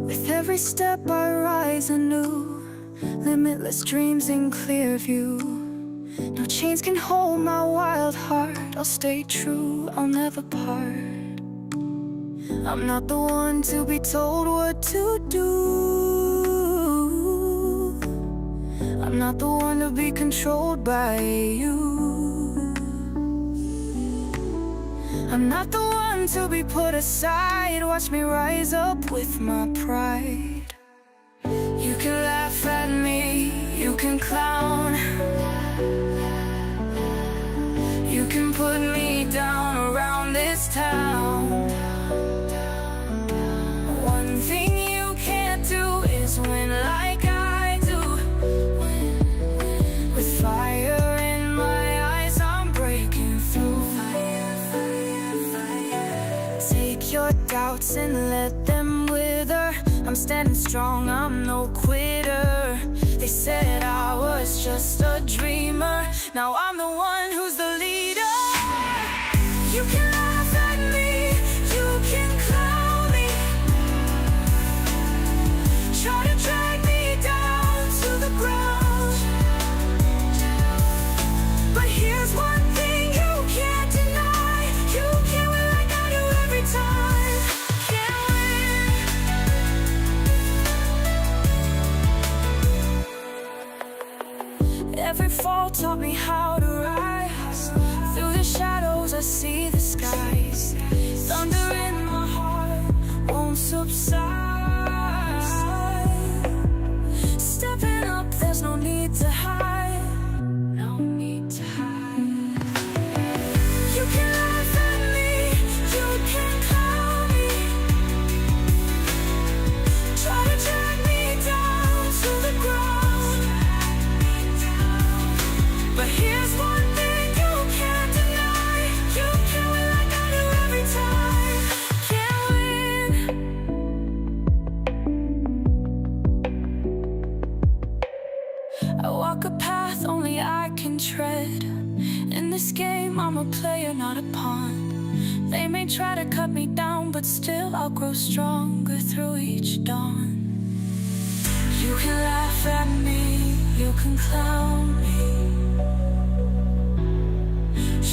With every step I rise anew, limitless dreams in clear view. No chains can hold my wild heart. I'll stay true, I'll never part. I'm not the one to be told what to do. I'm not the one to be controlled by you. I'm not the one to be put aside. Watch me rise up with my pride. You can laugh at me, you can clown, you can put me down around this town. One thing you can't do is win like I do. With fire in my eyes, I'm breaking through. Take your doubts and let them wither. I'm standing strong, I'm no quitter. They said I was just a dreamer. Now I'm the one who's the leader. You can laugh at me, you can clown me, try to drag me down to the ground. But here's one thing you can't deny. You can't win like I do every time. Can't win. Every fall taught me how to rise. Through the shadows I see the skies. Thunder in my heart won't subside. Stepping up, there's no need to hide. No need to hide. You can laugh at me, you can clown me, try to drag me down to the ground. But here's one thing you can't deny. You can win like I do every time. Can't win. I walk a path only I can tread. In this game I'm a player, not a pawn. They may try to cut me down, but still I'll grow stronger through each dawn. You can laugh at me, you can clown me,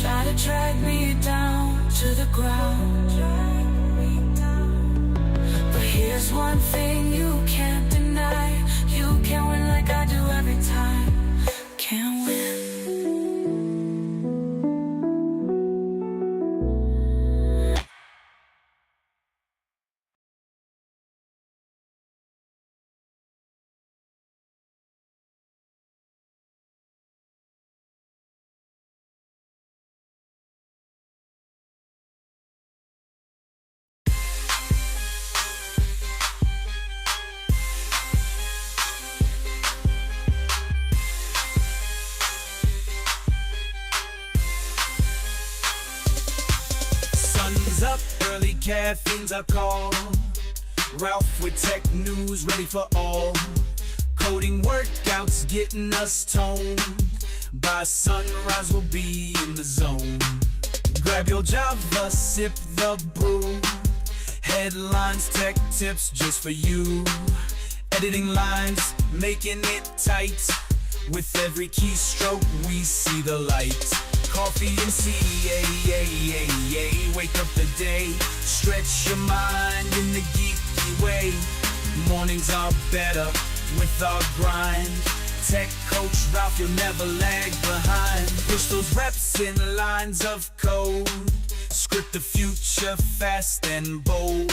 try to drag me down to the ground. But here's one thing you can't deny. You can't win like I do every time. Can't win. Up early, caffeine's a call. Ralph with tech news ready for all. Coding workouts getting us toned. By sunrise we'll be in the zone. Grab your Java, sip the brew. Headlines, tech tips just for you. Editing lines, making it tight. With every keystroke we see the light. Coffee and CAA, wake up the day. Stretch your mind in the geeky way. Mornings are better with our grind. Tech coach Ralph, you'll never lag behind. Push those reps in lines of code. Script the future fast and bold.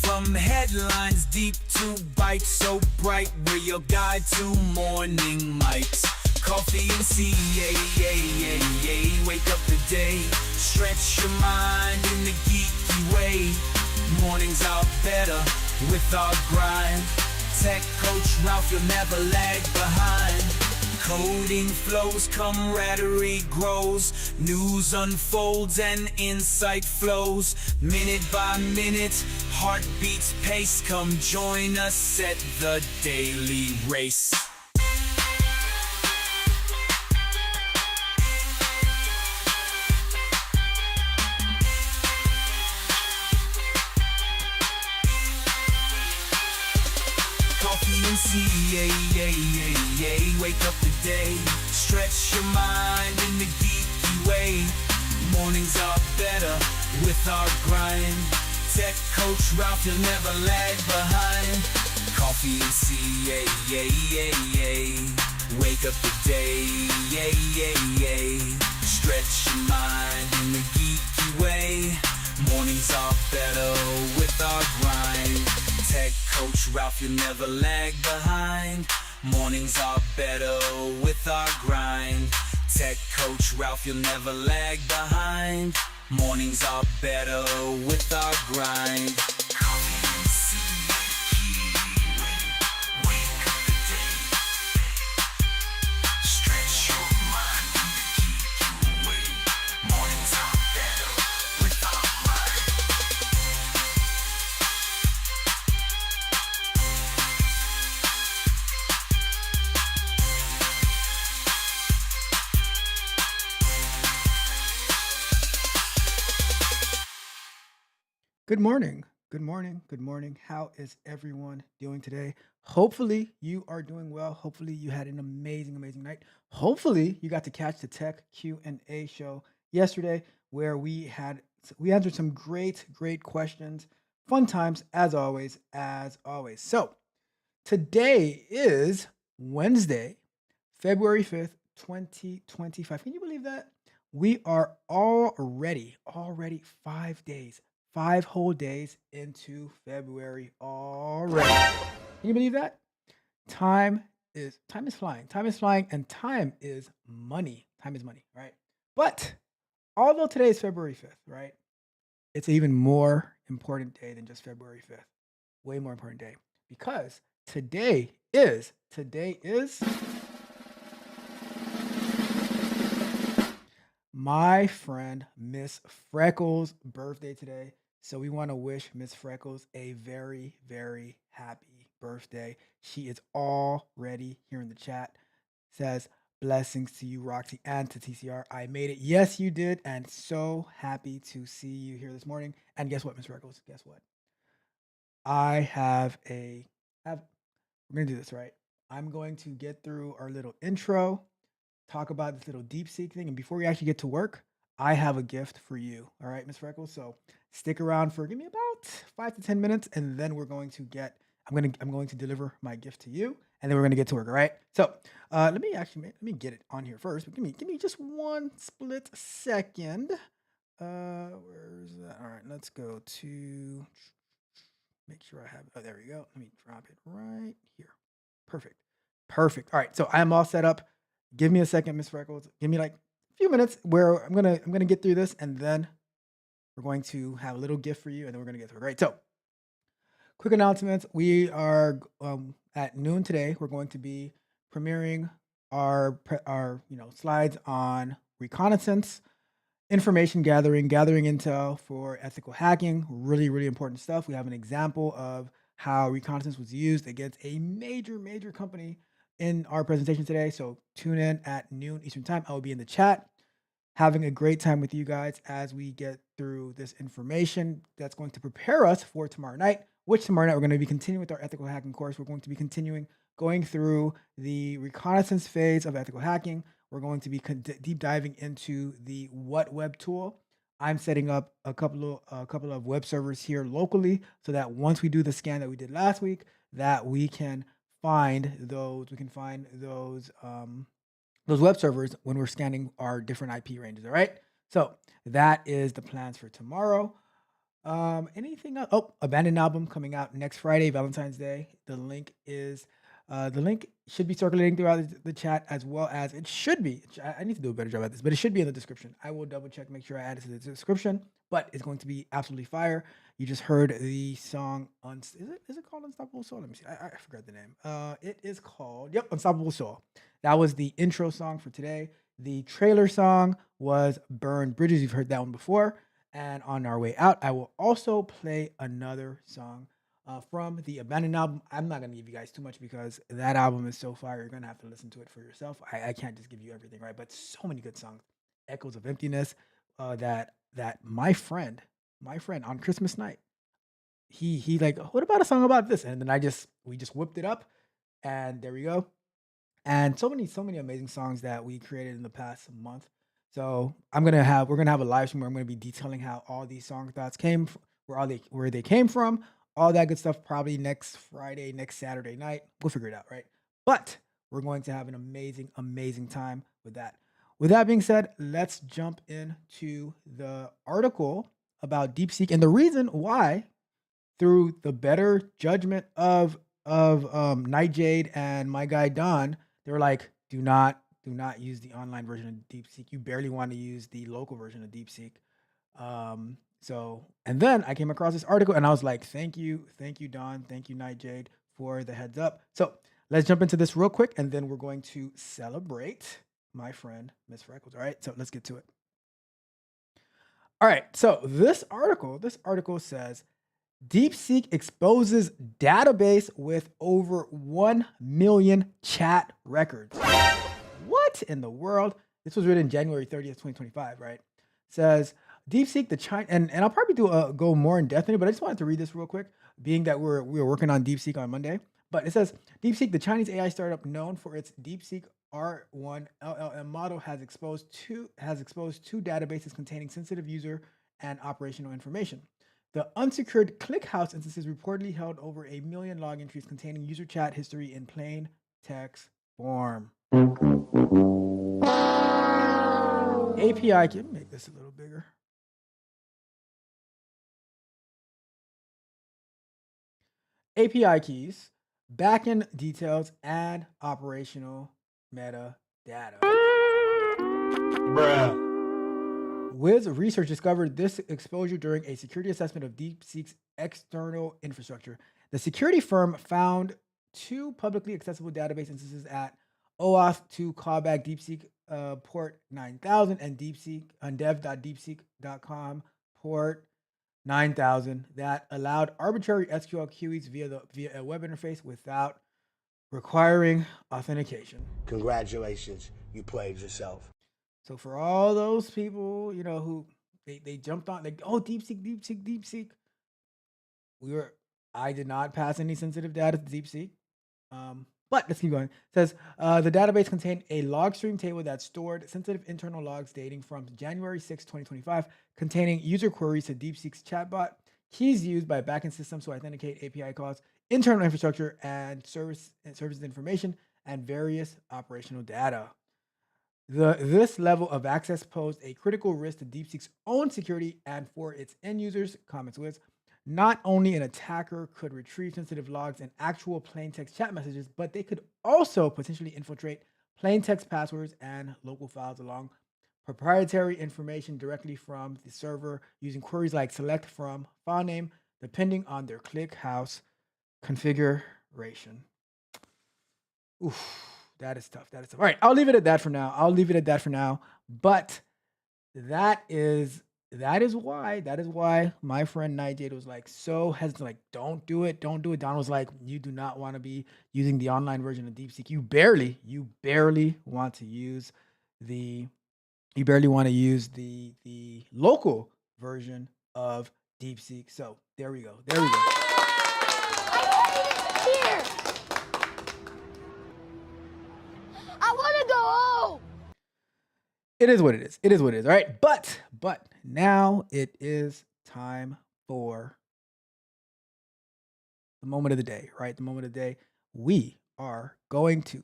From headlines deep to bites so bright, we're your guide to morning mics. Coffee and CAA, wake up the day. Stretch your mind in the geeky way. Mornings are better with our grind. Tech coach Ralph, you'll never lag behind. Coding flows, camaraderie grows. News unfolds and insight flows. Minute by minute, heartbeats pace. Come join us at the daily race. Wake up today, stretch your mind in the geeky way. Mornings are better with our grind. Tech coach Ralph, you'll never lag behind. Coffee and wake up the day, stretch your mind in the geeky way. Mornings are better with our grind. Tech coach Ralph, you'll never lag behind. Mornings are better with our grind. Tech coach Ralph, you'll never lag behind. Mornings are better with our grind. Coffee and wake up the day. Stretch your mind in the geeky way. Mornings are better with our grind. Good morning. Good morning. Good morning. How is everyone doing today? Hopefully you are doing well. Hopefully you had an amazing night. Hopefully you got to catch the Tech Q&A show yesterday where we answered some great questions. Fun times as always. So, today is Wednesday, February 5th, 2025. Can you believe that? We are already 5 whole days into February already. Can you believe that? Time is flying. Time is flying and time is money. Time is money, right? But although today is February 5th, right? It's an even more important day than just February 5th. Way more important day because today is my friend Miss Freckles' birthday today. So we want to wish Miss Freckles a very happy birthday. She is already here in the chat. Says blessings to you, Roxy, and to TCR. I made it. Yes, you did, and so happy to see you here this morning. And guess what, Miss Freckles? Guess what? I have a have. We're gonna do this right. I'm going to get through our little intro, talk about this little DeepSeek thing, and before we actually get to work, I have a gift for you. All right, Miss Freckles. So stick around for give me about 5 to 10 minutes, and then we're going to get. I'm going to deliver my gift to you, and then we're going to get to work. All right. So let me get it on here first. But give me just one split second. Where's that? All right, let's go to. Make sure I have. Oh, there we go. Let me drop it right here. Perfect. All right. So I am all set up. Give me a second, Miss Freckles. Give me like a few minutes where I'm gonna get through this, and then we're going to have a little gift for you, and then we're gonna get through it. Right. So, quick announcements. We are at noon today. We're going to be premiering our slides on reconnaissance, information gathering intel for ethical hacking. Really important stuff. We have an example of how reconnaissance was used against a major company in our presentation today. So tune in at noon Eastern time. I will be in the chat having a great time with you guys as we get through this information that's going to prepare us for tomorrow night, which tomorrow night we're going to be continuing with our ethical hacking course. We're going to be going through the reconnaissance phase of ethical hacking. We're going to be deep diving into the What Web tool. I'm setting up a couple of web servers here locally so that once we do the scan that we did last week, that we can find those web servers when we're scanning our different IP ranges. All right. So that is the plans for tomorrow. Anything else? Oh, Abandoned album coming out next Friday, Valentine's Day. The link should be circulating throughout the chat as well as it should be. I need to do a better job at this, but it should be in the description. I will double check, make sure I add it to the description, but it's going to be absolutely fire. You just heard the song is it called Unstoppable Soul? Let me see. I forgot the name. It is called Unstoppable Soul. That was the intro song for today. The trailer song was Burn Bridges. You've heard that one before. And on our way out, I will also play another song from the Abandoned album. I'm not going to give you guys too much because that album is so fire. You're going to have to listen to it for yourself. I can't just give you everything, right? But so many good songs. Echoes of Emptiness, that my friend on Christmas night, he like, what about a song about this? And then we just whipped it up. And there we go. And so many amazing songs that we created in the past month. So we're gonna have a live stream where I'm gonna be detailing how all these song thoughts where they came from, all that good stuff. Probably next Friday, next Saturday night. We'll figure it out, right? But we're going to have an amazing, amazing time with that. With that being said, let's jump into the article about DeepSeek and the reason why, through the better judgment of Nightjade and my guy Don, they were like, do not use the online version of DeepSeek. You barely want to use the local version of DeepSeek. And then I came across this article and I was like, thank you, Don, thank you, Nightjade, for the heads up. So let's jump into this real quick, and then we're going to celebrate my friend Miss Freckles. All right, so let's get to it. All right, so this article says DeepSeek exposes database with over 1 million chat records. What in the world? This was written January 30th, 2025, right? Says DeepSeek, the China, and I'll probably go more in depth in it, but I just wanted to read this real quick, being that we were working on DeepSeek on Monday. But it says DeepSeek, the Chinese AI startup known for its DeepSeek R1 LLM model, has exposed two databases containing sensitive user and operational information. The unsecured ClickHouse instances reportedly held over 1 million log entries containing user chat history in plain text form. API, can make this a little bigger. API keys, backend details, and operational metadata. Bruh. Wiz research discovered this exposure during a security assessment of DeepSeek's external infrastructure. The security firm found 2 publicly accessible database instances at OAuth 2 callback DeepSeek port 9000 and DeepSeek on dev.deepseek.com port 9000 that allowed arbitrary SQL queries via a web interface without requiring authentication. Congratulations, you played yourself. So for all those people, who they jumped on, like, oh, DeepSeek. I did not pass any sensitive data to DeepSeek. But let's keep going. It says the database contained a log stream table that stored sensitive internal logs dating from January 6, 2025, containing user queries to DeepSeek's chatbot, keys used by backend systems to authenticate API calls, internal infrastructure and services information, and various operational data. This level of access posed a critical risk to DeepSeek's own security and for its end users, comments Wiz. Not only an attacker could retrieve sensitive logs and actual plain text chat messages, but they could also potentially infiltrate plain text passwords and local files along proprietary information directly from the server using queries like select from file name, depending on their ClickHouse configuration. Oof. That is tough. All right, I'll leave it at that for now. But that is why my friend Nightjade was like so hesitant, like, don't do it. Don was like, you do not want to be using the online version of DeepSeek. You barely want to use the local version of DeepSeek. So there we go. Here. I want to go home. It is what it is. All right. But now it is time for the moment of the day, right? The moment of the day. We are going to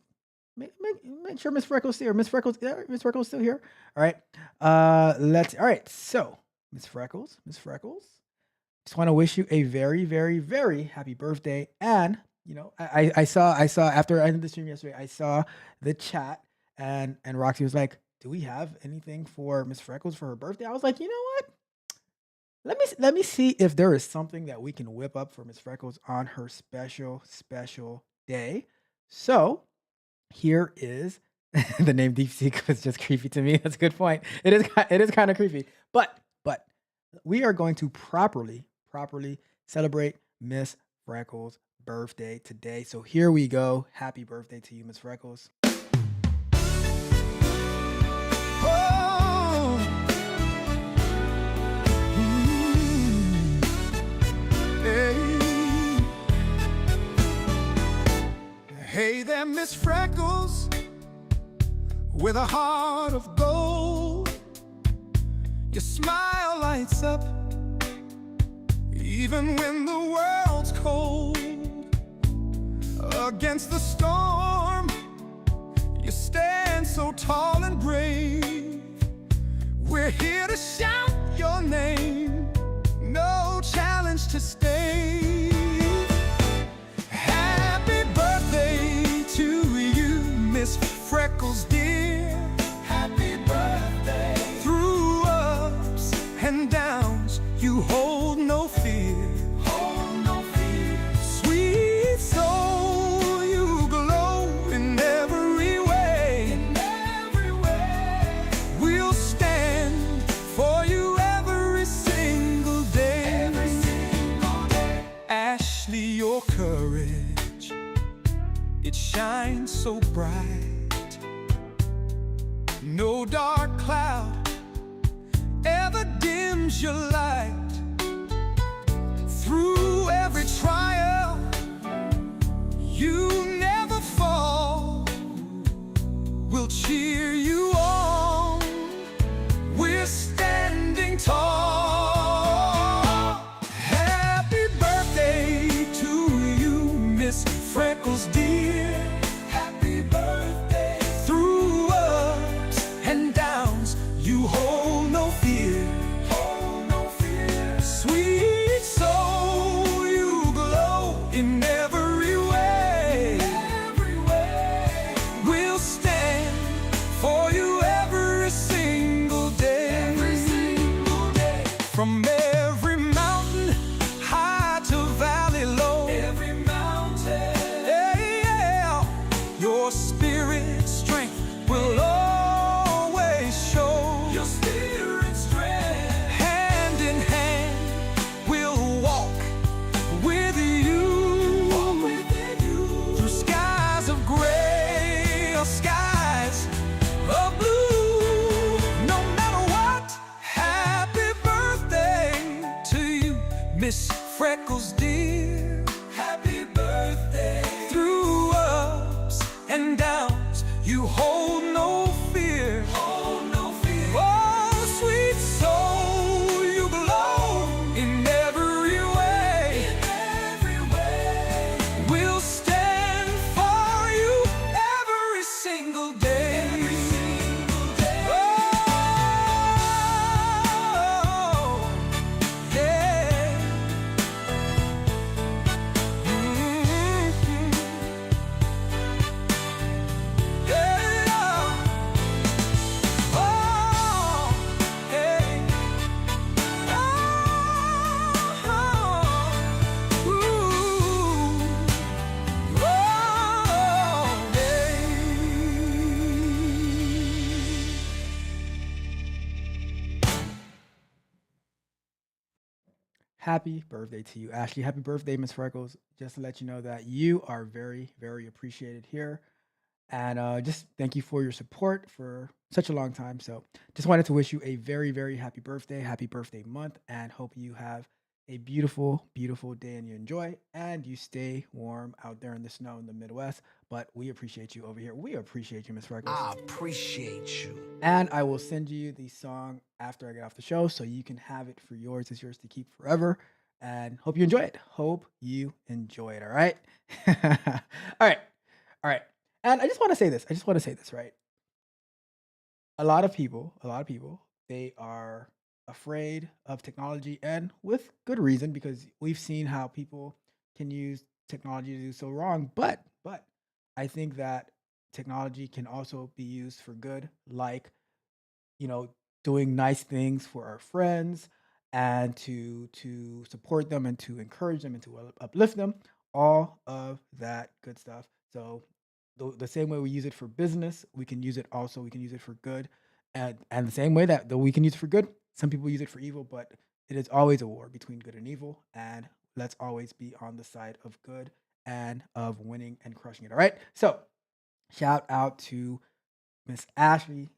make sure Miss Freckles here. Miss Freckles still here. All right. All right. So Miss Freckles, just want to wish you a very, very, very happy birthday. And I saw after I ended the stream yesterday, I saw the chat and Roxy was like, do we have anything for Miss Freckles for her birthday? I was like, you know what? Let me see if there is something that we can whip up for Miss Freckles on her special day. So here is the name DeepSeek was just creepy to me. That's a good point. It is kind of creepy. But we are going to properly celebrate Miss Freckles' birthday today. So here we go. Happy birthday to you, Miss Freckles. Hey with a heart of gold. Your smile lights up even when the world's cold. Against the storm, you stand so tall and brave. We're here to shout your name, no challenge to stay. Happy birthday to you, Miss Freckles dear. Happy birthday. Through ups and downs, you hold no fear. Hold no fear. Sweet soul, you glow in every way. In every way. We'll stand for you every single day. Every single day. Ashley, your courage, it shines so bright. No dark cloud ever dims your light. Through every trial, you never fall. We'll cheer you on. We're standing tall. Happy birthday to you, Miss Freckles dear. Happy birthday. Through ups and downs, you hold no fear. Hold no fear. Sweet soul, you glow in every way. Every way. We'll stand for you every single day. Every single day. From every mountain high to valley low. Every mountain. Yeah. Your spirit strength will always show. Your spirit strength. Hand in hand, we'll walk with you. Walk with you. Through skies of gray or skies of blue. No matter what, happy birthday to you, Miss Freckles dear. Happy birthday. Through ups and downs, you hold no fear. Hold no fear. Oh, sweet soul, you glow in every way. In every way. We'll stand for you every single day. Every single day. Oh, yeah. Yeah. Oh, hey. Oh, ooh. Oh, hey. Happy birthday to you, Ashley. Happy birthday, Miss Freckles. Just to let you know that you are very, very appreciated here. And just thank you for your support for such a long time. So just wanted to wish you a very, very happy birthday month, and hope you have a beautiful, beautiful day and you enjoy and you stay warm out there in the snow in the Midwest. But we appreciate you over here. We appreciate you, Miss Freckles. I appreciate you. And I will send you the song after I get off the show so you can have it for yours. It's yours to keep forever. And hope you enjoy it. Hope you enjoy it. All right. All right. All right. And I just want to say this. Right? A lot of people, they are afraid of technology, and with good reason, because we've seen how people can use technology to do so wrong. But I think that technology can also be used for good, like, you know, doing nice things for our friends, and to support them and to encourage them and to uplift them, all of that good stuff. So the same way we use it for business, we can use it for good. And the same way that we can use it for good, some people use it for evil, but it is always a war between good and evil, and let's always be on the side of good and of winning and crushing it. All right. So shout out to Miss Ashley,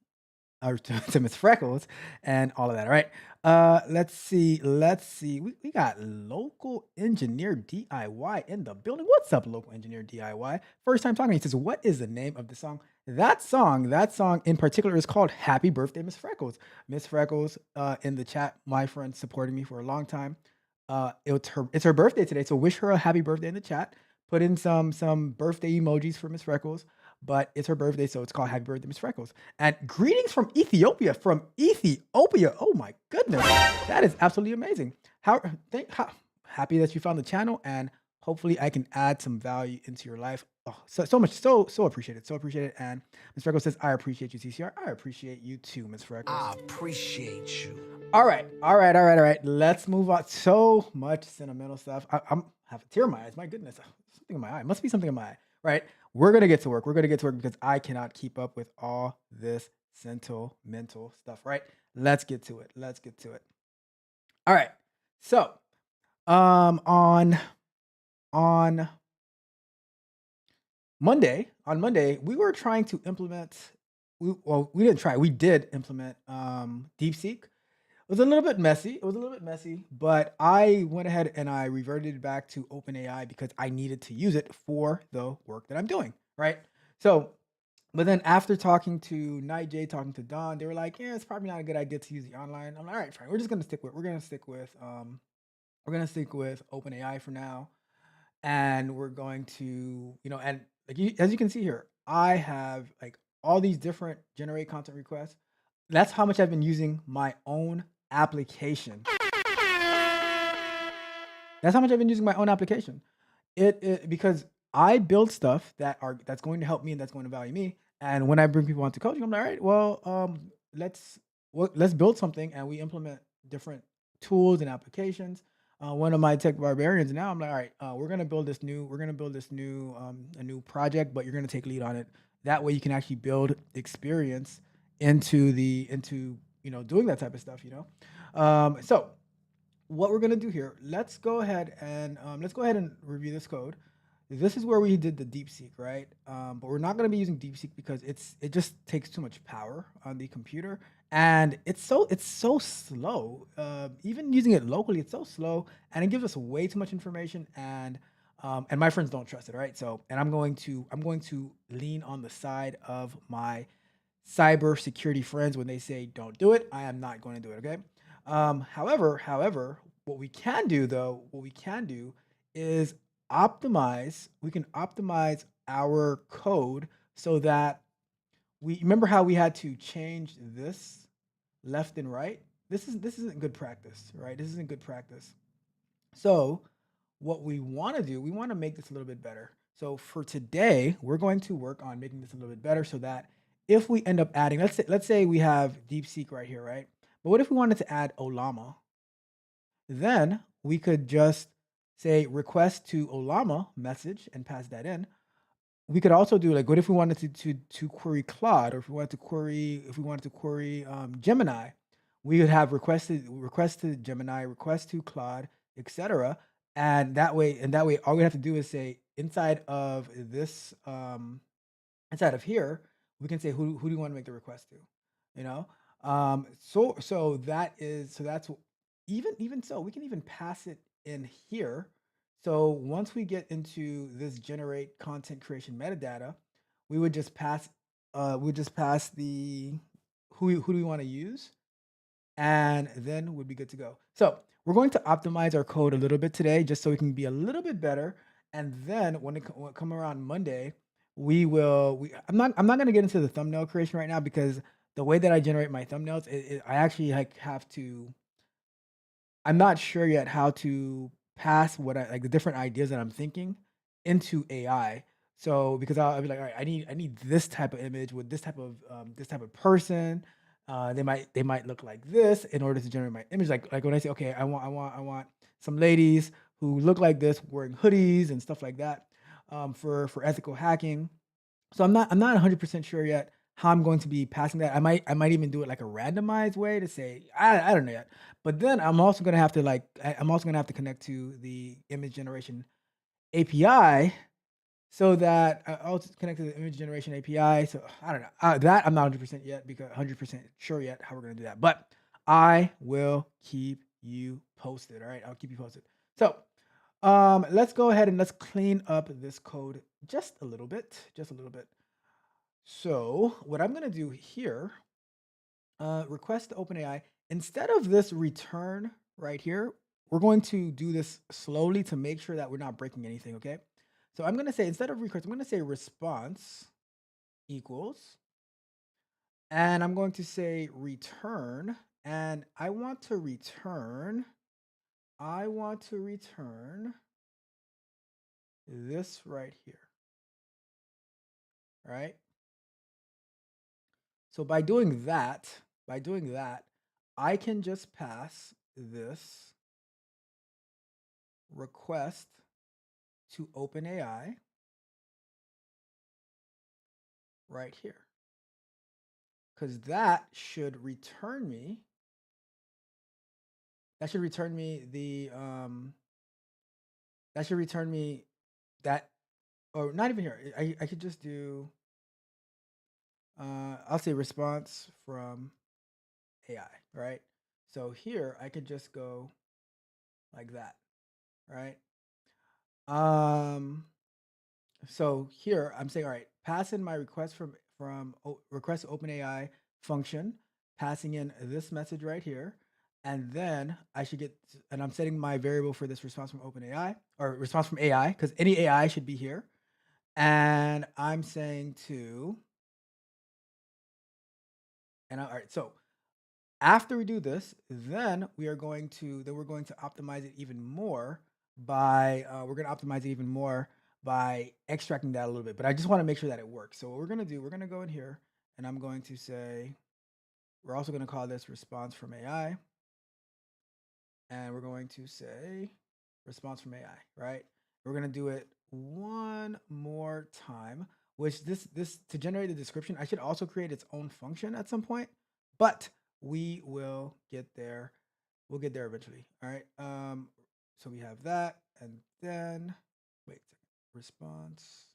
or to Miss Freckles, and all of that. All right. Let's see. We got local engineer DIY in the building. What's up, local engineer DIY? First time talking. He says, "What is the name of the song That song in particular is called Happy Birthday, Miss Freckles. Miss Freckles, in the chat, my friend supporting me for a long time. It's her birthday today, so wish her a happy birthday in the chat. Put in some birthday emojis for Miss Freckles, but it's her birthday, so it's called Happy Birthday, Miss Freckles. And greetings from Ethiopia, from Ethiopia. Oh my goodness, that is absolutely amazing. How happy that you found the channel, and hopefully I can add some value into your life. Oh, so much, so appreciated, so appreciated. And Miss Freckles says, I appreciate you, CCR. I appreciate you too, Miss Freckles. I appreciate you. All right, all right, all right, all right. Let's move on. So much sentimental stuff. I'm have a tear in my eyes. My goodness, something in my eye. Must be something in my eye. Right. We're gonna get to work. We're gonna get to work because I cannot keep up with all this sentimental stuff. Right. Let's get to it. Let's get to it. All right. So, on Monday, we were trying to implement. We didn't try. We did implement DeepSeek. It was a little bit messy. It was a little bit messy, but I went ahead and I reverted back to OpenAI because I needed to use it for the work that I'm doing, right? So, but then after talking to Night J, talking to Don, they were like, "Yeah, it's probably not a good idea to use the online." I'm like, "All right, fine. We're just gonna stick with OpenAI for now, and we're going to, and like as you can see here, I have like all these different generate content requests. That's how much I've been using my own application. That's how much I've been using my own application. It because I build stuff that's going to help me and that's going to value me. And when I bring people onto coaching, I'm like, all right, well, let's build something and we implement different tools and applications. One of my tech barbarians now, I'm like, all right, we're gonna build this new a new project, but you're gonna take lead on it. That way you can actually build experience into doing that type of stuff. So what we're gonna do here, let's go ahead and review this code. This is where we did the DeepSeek, right? But we're not gonna be using DeepSeek because it just takes too much power on the computer, and it's so slow. Even using it locally, it's so slow, and it gives us way too much information, and my friends don't trust it, right? So, and I'm going to lean on the side of my cyber security friends when they say don't do it. I am not going to do it. Okay. However, what we can do is optimize. We can optimize our code so that we remember how we had to change this left and right. This isn't good practice, right? This isn't good practice. So what we want to do, we want to make this a little bit better. So for today, we're going to work on making this a little bit better so that if we end up adding, let's say we have DeepSeek right here, right? But what if we wanted to add Olama? Then we could just say request to Olama message and pass that in. We could also do like, what if we wanted to query Claude, or if we wanted to query Gemini, we would have request to Gemini, request to Claude, etc. And that way, all we have to do is say inside of this, inside of here, we can say who do you want to make the request to, you know. Even so we can even pass it in here. So once we get into this generate content creation metadata, we would just pass the who do we want to use, and then we'd be good to go. So we're going to optimize our code a little bit today, just so we can be a little bit better. And then when it come around Monday, we will. I'm not going to get into the thumbnail creation right now because the way that I generate my thumbnails, I actually like have to. I'm not sure yet how to pass what I like the different ideas that I'm thinking into AI. So because I'll be like, all right, I need this type of image with this type of person. They might look like this in order to generate my image. Like when I say, okay, I want some ladies who look like this wearing hoodies and stuff like that, for ethical hacking. So I'm not 100% sure yet how I'm going to be passing that. I might even do it like a randomized way to say I don't know yet. But then I'm also gonna have to connect to the image generation API so that I also connect to the image generation API. So I don't know that I'm not 100% yet because 100% sure yet how we're gonna do that. But I will keep you posted. All right, I'll keep you posted. So let's go ahead and let's clean up this code just a little bit, just a little bit. So what I'm gonna do here, request to OpenAI, instead of this return right here, we're going to do this slowly to make sure that we're not breaking anything, okay? So I'm gonna say, instead of request, I'm gonna say response equals, and I'm going to say return, and I want to return this right here, right? So by doing that, I can just pass this request to OpenAI right here. Because that should return me the that should return me that, or not even here. I could just do I'll say response from AI, right? So here I could just go like that, right? Um so here I'm saying, all right, pass in my request request OpenAI function, passing in this message right here, and then I should get, and I'm setting my variable for this response from OpenAI, or response from AI, because any AI should be here, and I'm saying to, all right, so after we do this, then we're going to optimize it even more by extracting that a little bit. But I just want to make sure that it works. So what we're gonna do, we're gonna go in here, and I'm going to say, we're also gonna call this response from AI, and we're going to say response from AI, right? We're gonna do it one more time, which this to generate the description, I should also create its own function at some point, but we will get there. We'll get there eventually. All right. So we have that, and then wait a second. Response.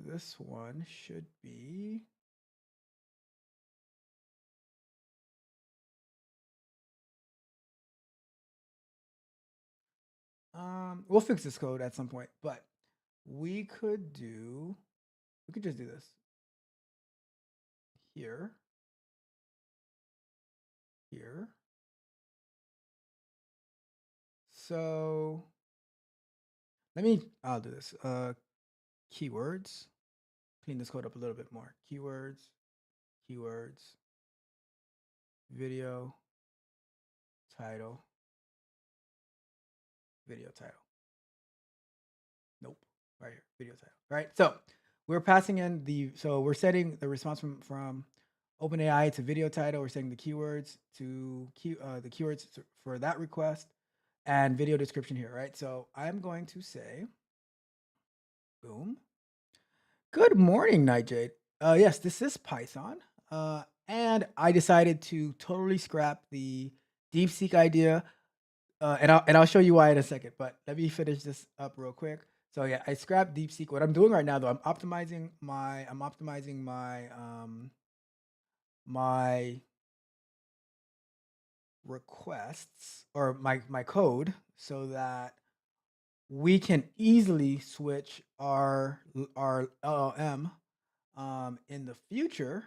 This one should be. We'll fix this code at some point, but we could just do this here, here. So I'll do this. Keywords. Clean this code up a little bit more. Keywords, video, title, video title. Nope, right here, video title. Right. So we're passing in we're setting the response from OpenAI to video title. We're setting the keywords to the keywords for that request, and video description here. Right. So I'm going to say, boom. Good morning, Nightjade. Yes, this is Python. And I decided to totally scrap the DeepSeek idea. And I'll show you why in a second. But let me finish this up real quick. So yeah, I scrapped DeepSeek. What I'm doing right now, though, I'm optimizing my requests, or my code, so that we can easily switch our LLM in the future.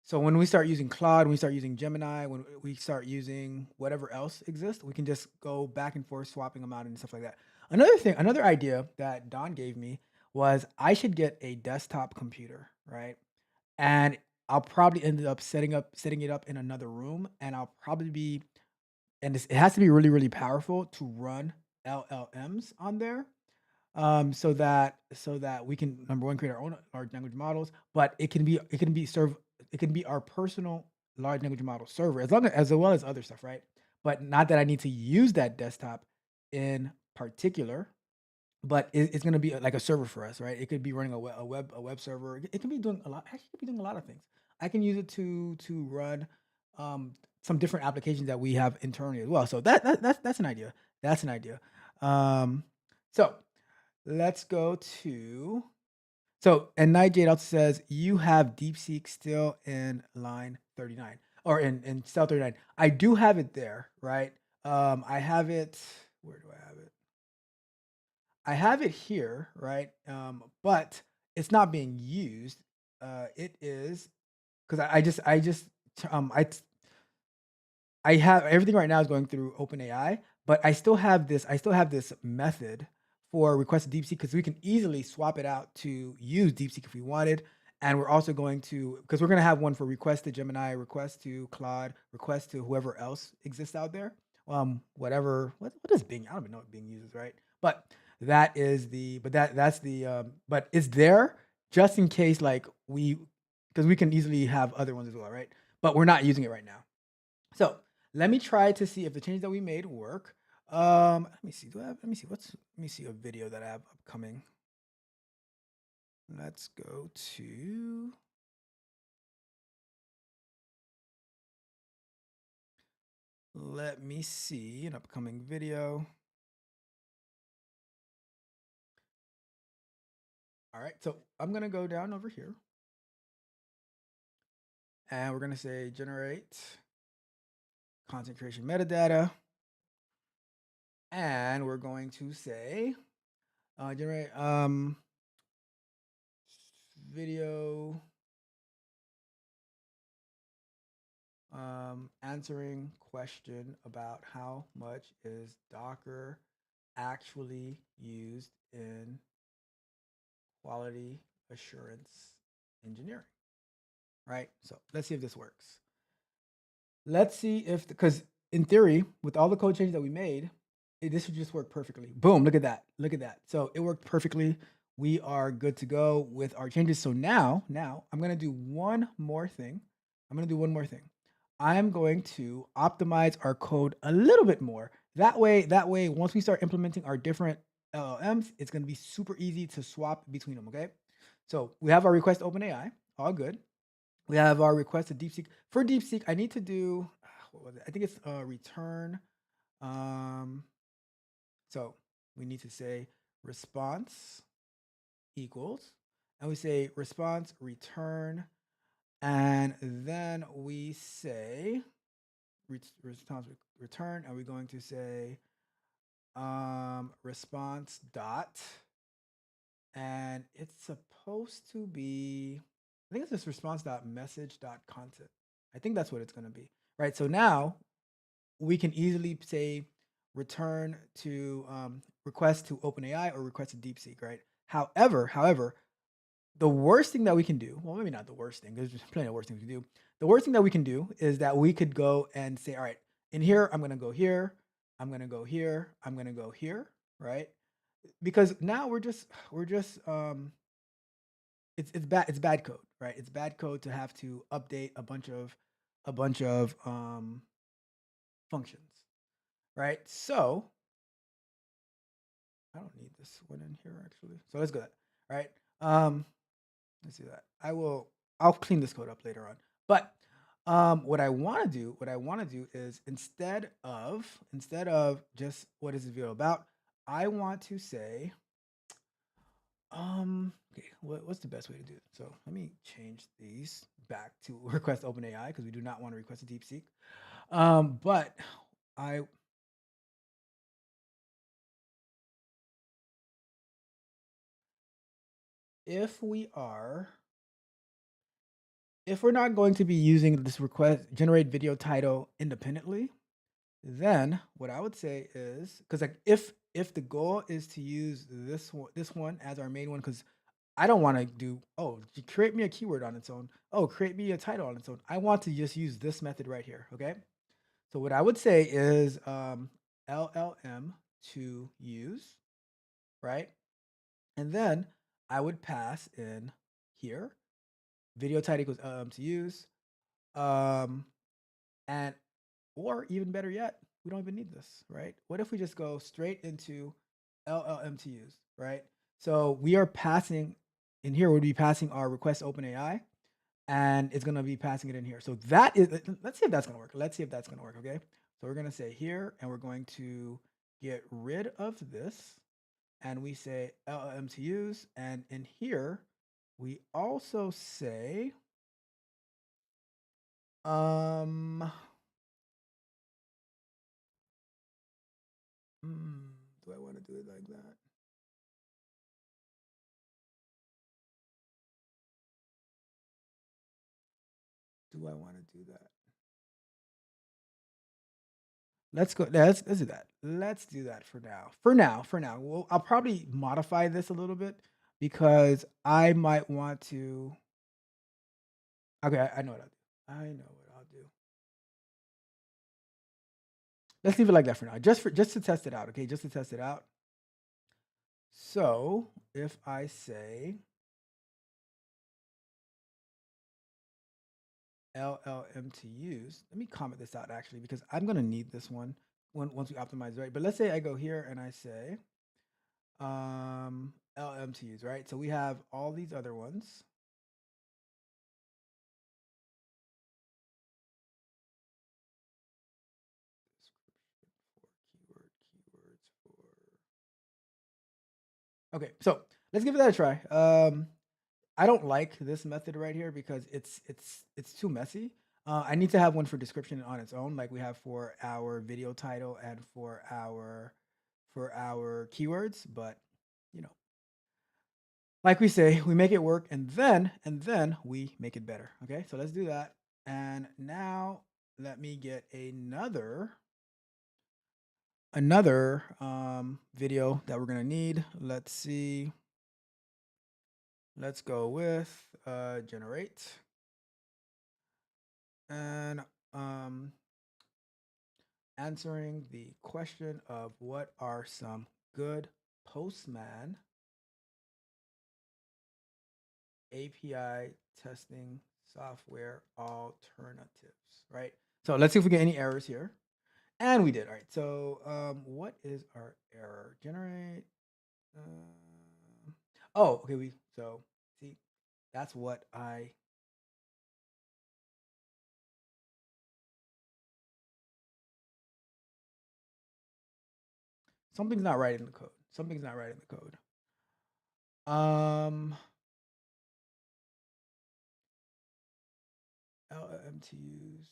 So when we start using Claude, when we start using Gemini, when we start using whatever else exists, we can just go back and forth, swapping them out and stuff like that. Another idea that Don gave me was I should get a desktop computer, right? And I'll probably end up setting it up in another room, and it has to be really, really powerful to run LLMs on there, so that we can, number one, create our own large language models, but it can be our personal large language model server, as well as other stuff, right? But not that I need to use that desktop in particular, but it's going to be like a server for us, right? It could be running a web server. It can be doing a lot. Actually, it could be doing a lot of things. I can use it to run some different applications that we have internally as well. So that's an idea. That's an idea. So let's go to, and Nightjade also says you have DeepSeek still in line 39, or in cell 39. I do have it there, right? I have it. Where do I have it? I have it here, right? But it's not being used. It is because I just I have everything right now is going through OpenAI, but I still have this method for request DeepSeek because we can easily swap it out to use DeepSeek if we wanted. And we're also going to because we're going to have one for request to Gemini, request to Claude, request to whoever else exists out there. Whatever what is Bing? I don't even know what Bing uses, right? But that is the but that's the but it's there just in case like we because we can easily have other ones as well, right? But we're not using it right now. So let me try to see if the changes that we made work. Let me see. Let me see. Let me see a video that I have upcoming. Let's go to. Let me see an upcoming video. All right. So I'm gonna go down over here, and we're gonna say generate content creation metadata, and we're going to say generate video answering question about how much is Docker actually used in quality assurance engineering, right? So let's see if this works. Let's see if, because in theory, with all the code changes that we made, this should just work perfectly. Boom, look at that. Look at that. So it worked perfectly. We are good to go with our changes. So now I'm going to do one more thing. I'm going to optimize our code a little bit more. That way, once we start implementing our different LLMs, it's going to be super easy to swap between them. Okay. So we have our request to OpenAI, all good. We have our request to DeepSeek. For DeepSeek, I need to do what was it? I think it's return. Um, so we need to say response equals, and we say response return, and then we say response return, and we're going to say response dot, and it's supposed to be, I think it's just response dot message dot content. I think that's what it's going to be, right? So now we can easily say return to request to OpenAI or request to DeepSeek, right? However, the worst thing that we can do, well, maybe not the worst thing, there's just plenty of worse things we can do. The worst thing that we can do is that we could go and say, all right, in here, I'm going to go here, I'm going to go here, I'm going to go here, right? Because now we're just it's bad code, right? It's bad code to have to update a bunch of functions, right? So I don't need this one in here actually. So let's go that, right? Let's do that. I'll clean this code up later on. But what I want to do is instead of just what is this video about, I want to say okay, what's the best way to do it? So let me change these back to request OpenAI because we do not want to request a DeepSeek. But I if we are if we're not going to be using this request generate video title independently, then what I would say is because like if the goal is to use this one as our main one, because I don't want to do create me a keyword on its own. Oh, create me a title on its own. I want to just use this method right here. Okay. So what I would say is LLM to use, right? And then I would pass in here video title equals LLM to use. Um, and or even better yet, we don't even need this, right? What if we just go straight into LLM to use, right? So we are passing in here, we'll be passing our request to OpenAI, and it's gonna be passing it in here. So that is, let's see if that's gonna work. Let's see if that's gonna work, okay? So we're gonna say here, and we're going to get rid of this, and we say LLM to use, and in here, we also say, um, do I want to do it like that? Do I want to do that? Let's go. Let's do that. Let's do that for now. For now. Well, I'll probably modify this a little bit because I might want to. Okay, I know what I'll do. I know what I'll do. Let's leave it like that for now. Just to test it out. Okay, just to test it out. So if I say LLM to use, let me comment this out actually because I'm gonna need this one once we optimize, right? But let's say I go here and I say LLM to use, right? So we have all these other ones. Keywords for. Okay, so let's give that a try. I don't like this method right here because it's too messy. I need to have one for description on its own, like we have for our video title and for our keywords. But you know, like we say, we make it work and then we make it better. Okay, so let's do that. And now let me get another video that we're gonna need. Let's see. Let's go with generate and answering the question of what are some good Postman API testing software alternatives, right? So let's see if we get any errors here. And we did. All right. So what is our error? Generate. Oh, okay. So see, that's what I. Something's not right in the code. Something's not right in the code. LLM to use.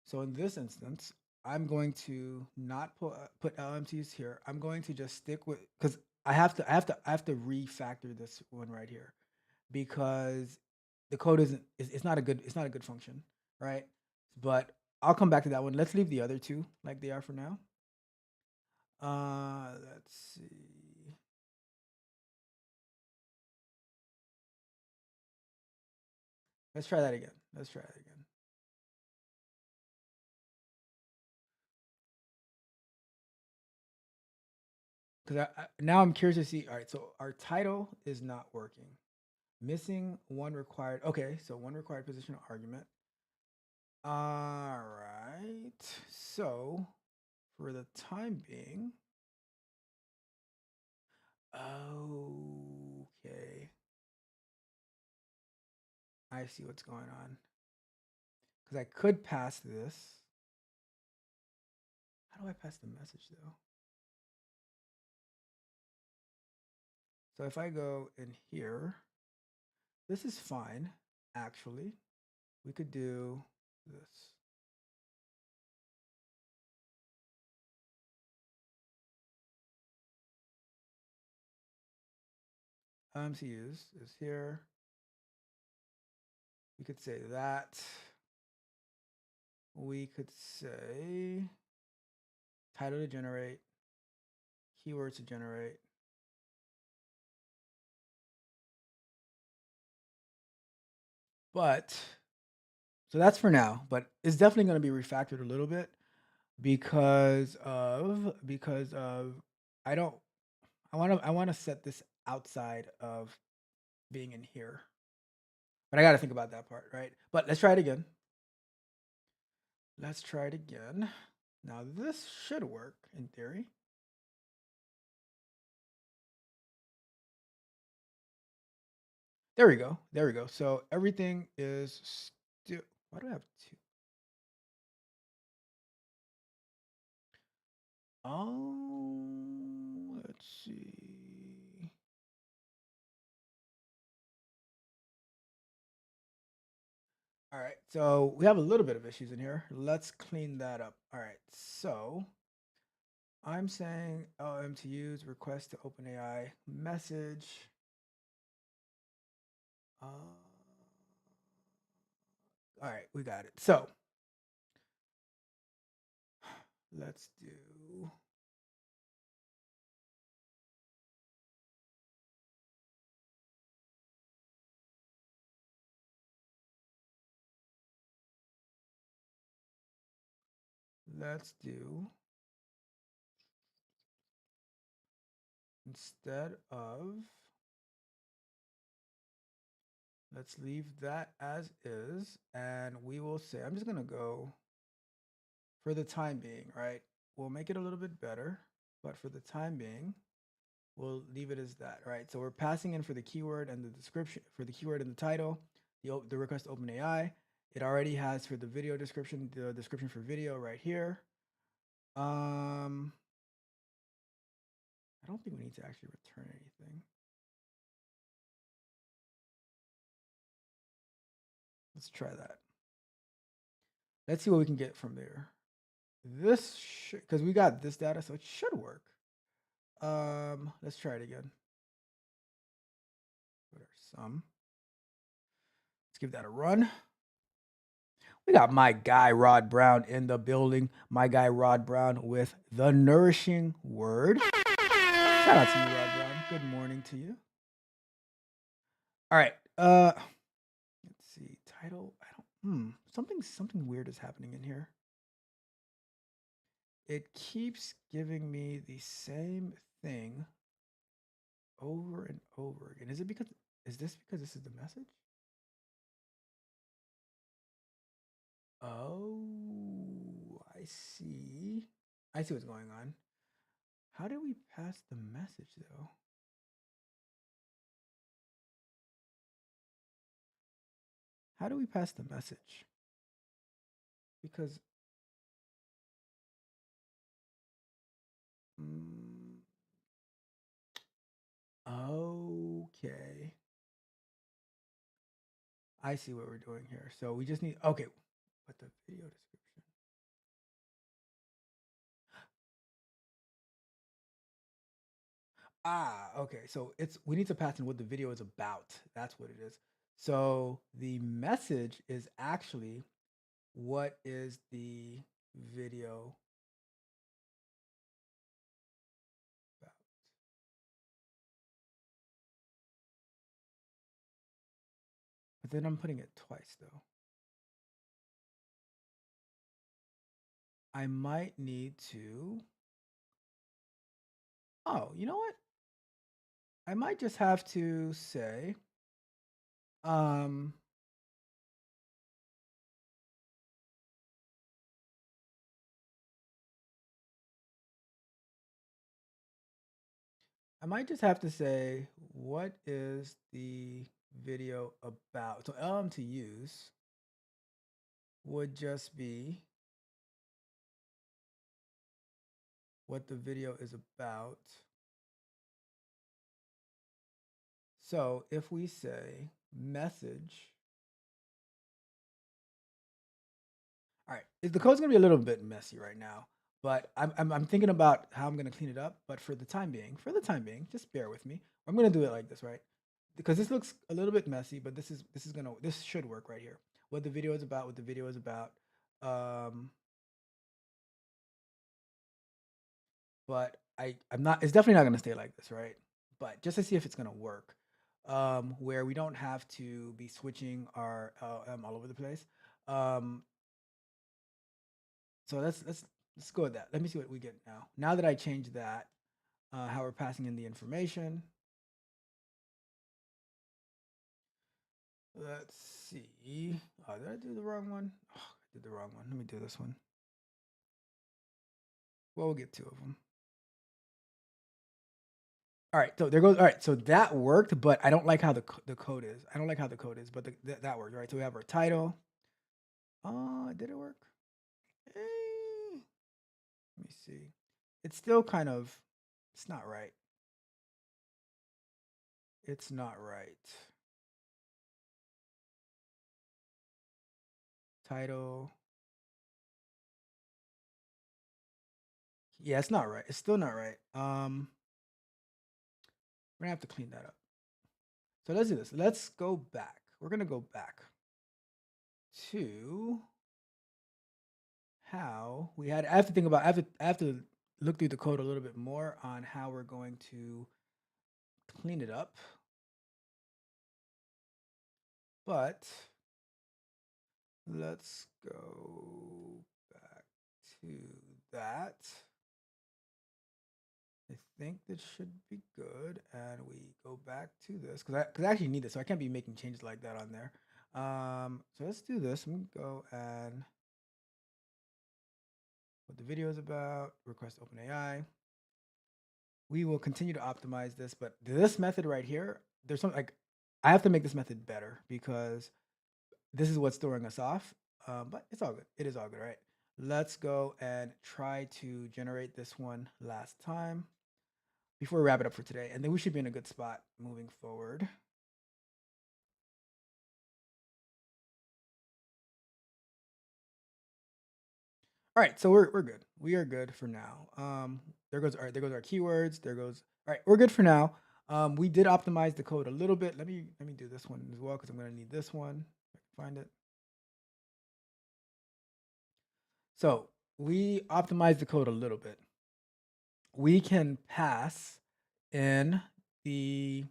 So in this instance, I'm going to not put LMTs here. I'm going to just stick with because I have to refactor this one right here because the code it's not a good function, right? But I'll come back to that one. Let's leave the other two like they are for now. Let's see. Let's try that again. Let's try that again. Because now I'm curious to see. All right, so our title is not working. Missing one required. Okay, so one required positional argument. All right. So for the time being, okay, I see what's going on. Because I could pass this. How do I pass the message though? So if I go in here, this is fine, actually. We could do this. MCUs is here. We could say that. We could say title to generate, keywords to generate. But so that's for now, but it's definitely going to be refactored a little bit because of I want to set this outside of being in here. But I got to think about that part, right? But let's try it again. Let's try it again. Now this should work in theory. There we go. There we go. So everything is still. Why do I have two? Oh, let's see. All right, so we have a little bit of issues in here. Let's clean that up. All right, so I'm saying LM to use request to OpenAI message. All right, we got it. So let's do. Let's do. Instead of. Let's leave that as is. And we will say, I'm just going to go for the time being, right? We'll make it a little bit better. But for the time being, we'll leave it as that, right? So we're passing in for the keyword and the description, for the keyword and the title, the request to OpenAI. It already has for the video description, the description for video right here. I don't think we need to actually return anything. Let's try that. Let's see what we can get from there. This should, because we got this data, so it should work. Let's try it again. What are some? Let's give that a run. We got my guy Rod Brown in the building. My guy Rod Brown with the nourishing word. Shout out to you, Rod Brown. Good morning to you. All right. Let's see. Title. I don't. Something weird is happening in here. It keeps giving me the same thing over and over again. Is this because this is the message? Oh, I see. I see what's going on. How do we pass the message though? How do we pass the message? Because okay. I see what we're doing here. So we just need okay, but the video description. Okay. So we need to pass in what the video is about. That's what it is. So the message is actually what is the video about? But then I'm putting it twice though. I might need to. Oh, you know what? I might just have to say, um, I might just have to say, what is the video about? So LM to use would just be what the video is about. So if we say message, all right, the code's gonna be a little bit messy right now, but I'm thinking about how I'm gonna clean it up. But for the time being, just bear with me. I'm gonna do it like this, right? Because this looks a little bit messy, but this should work right here. What the video is about, what the video is about. But I'm not. It's definitely not gonna stay like this, right? But just to see if it's gonna work, where we don't have to be switching our all over the place. So let's go with that. Let me see what we get now. Now that I changed that, how we're passing in the information. Let's see. Oh, did I do the wrong one? Oh, I did the wrong one. Let me do this one. Well, we'll get two of them. All right, so there goes. All right, so that worked, but I don't like how the code is. I don't like how the code is, but that worked. Right, so we have our title. Did it work? Let me see. It's still kind of. It's not right. It's not right. Title. Yeah, it's not right. It's still not right. We're gonna have to clean that up. So let's do this. Let's go back. We're gonna go back. to how I have to think about, I have to look through the code a little bit more on how we're going to clean it up. But let's go back to that. I think this should be good. And we go back to this because I actually need this. So I can't be making changes like that on there. So let's do this. I'm going to go and what the video is about, request OpenAI. We will continue to optimize this, but this method right here, there's something like I have to make this method better because this is what's throwing us off. But it's all good. It is all good, right? Let's go and try to generate this one last time before we wrap it up for today. And then we should be in a good spot moving forward. All right, so we're good. We are good for now. There goes our keywords. There goes all right. We're good for now. We did optimize the code a little bit. Let me do this one as well because I'm gonna need this one. If I can find it. So we optimized the code a little bit. We can pass in the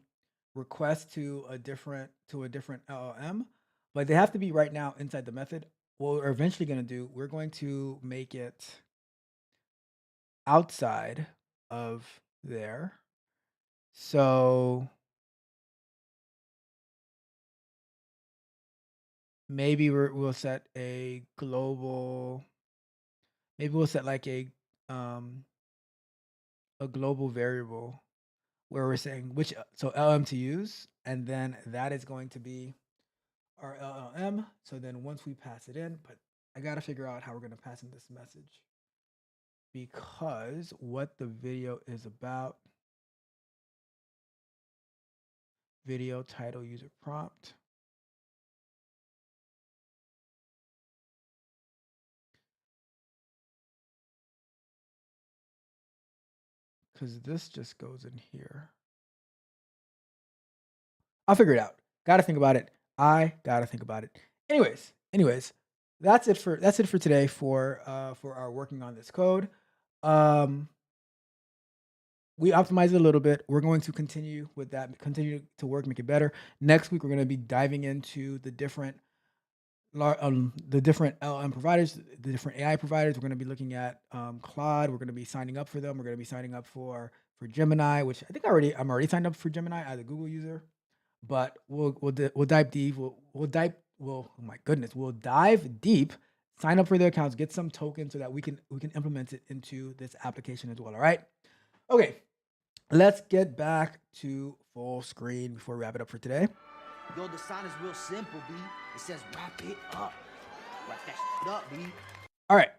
request to a different LLM, but they have to be right now inside the method. What we're eventually going to do, we're going to make it outside of there. So maybe we'll set a global. Maybe we'll set like a global variable where we're saying which so LM to use, and then that is going to be our LLM. So then once we pass it in, but I got to figure out how we're going to pass in this message because what the video is about, video title user prompt. Because this just goes in here. I'll figure it out. Got to think about it. I got to think about it. Anyways, that's it for today for our working on this code. We optimized it a little bit. We're going to continue with that, continue to work, make it better. Next week, we're going to be diving into the different LLM providers, the different AI providers. We're going to be looking at Claude. We're going to be signing up for them. We're going to be signing up for Gemini, which I think I'm already signed up for Gemini as a Google user. But we'll dive deep. We'll dive. Oh my goodness, we'll dive deep. Sign up for their accounts, get some tokens so that we can implement it into this application as well. All right. Okay. Let's get back to full screen before we wrap it up for today. Yo, the sign is real simple, B. It says wrap it up. Wrap that shit up, B. All right.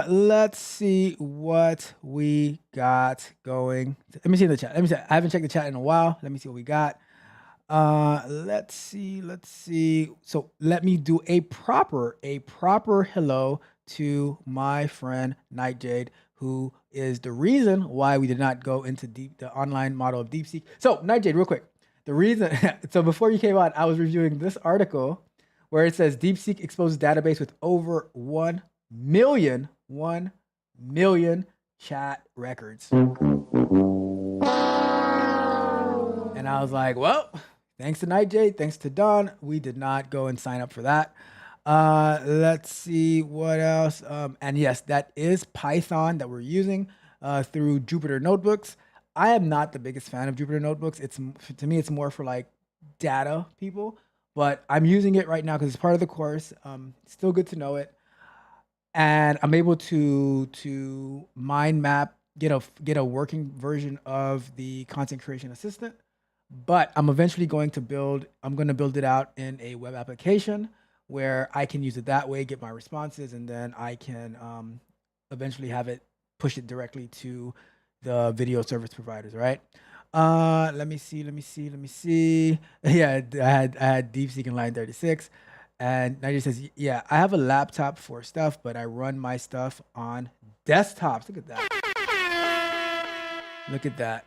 Let's see what we got going. Let me see in the chat. I haven't checked the chat in a while. Let me see what we got. Let's see. So let me do a proper hello to my friend Nightjade, who is the reason why we did not go into the online model of DeepSeek. So Nightjade, real quick. The reason, so before you came on, I was reviewing this article where it says DeepSeek exposes database with over 1 million chat records. And I was like, well, thanks to Nightjade, thanks to Don, we did not go and sign up for that. Let's see what else. And yes, that is Python that we're using through Jupyter Notebooks. I am not the biggest fan of Jupyter Notebooks. To me, it's more for like data people, but I'm using it right now because it's part of the course. Still good to know it. And I'm able to mind map, get a working version of the content creation assistant. But I'm eventually going to build it out in a web application where I can use it that way, get my responses, and then I can eventually have it push it directly to the video service providers, right? Let me see. Yeah, I had DeepSeek in line 36. And Niger says, yeah, I have a laptop for stuff, but I run my stuff on desktops. Look at that.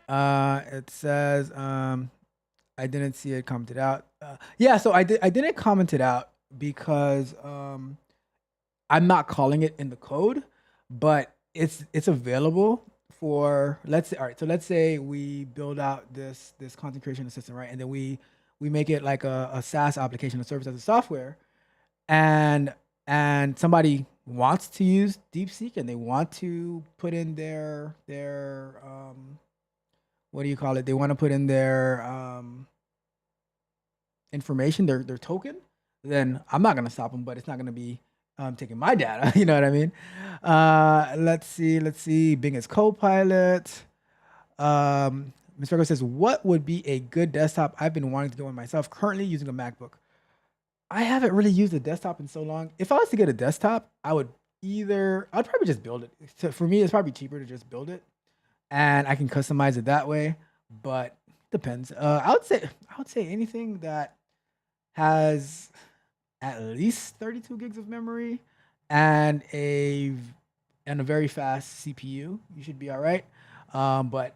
It says, I didn't see it commented out. Yeah, so I didn't comment it out because I'm not calling it in the code, but it's available for, let's say, all right, so let's say we build out this content creation assistant, right? And then we make it like a SaaS application, a service as a software, and somebody wants to use DeepSeek and they want to put in their what do you call it? They want to put in their information, their token, then I'm not gonna stop them, but it's not gonna be taking my data. You know what I mean? Let's see. Bing is Copilot. Ms. Virgo says, "What would be a good desktop? I've been wanting to get one myself. Currently using a MacBook. I haven't really used a desktop in so long. If I was to get a desktop, I'd probably just build it. So for me, it's probably cheaper to just build it, and I can customize it that way. But depends. I would say anything that has at least 32 gigs of memory and a very fast CPU. You should be all right. But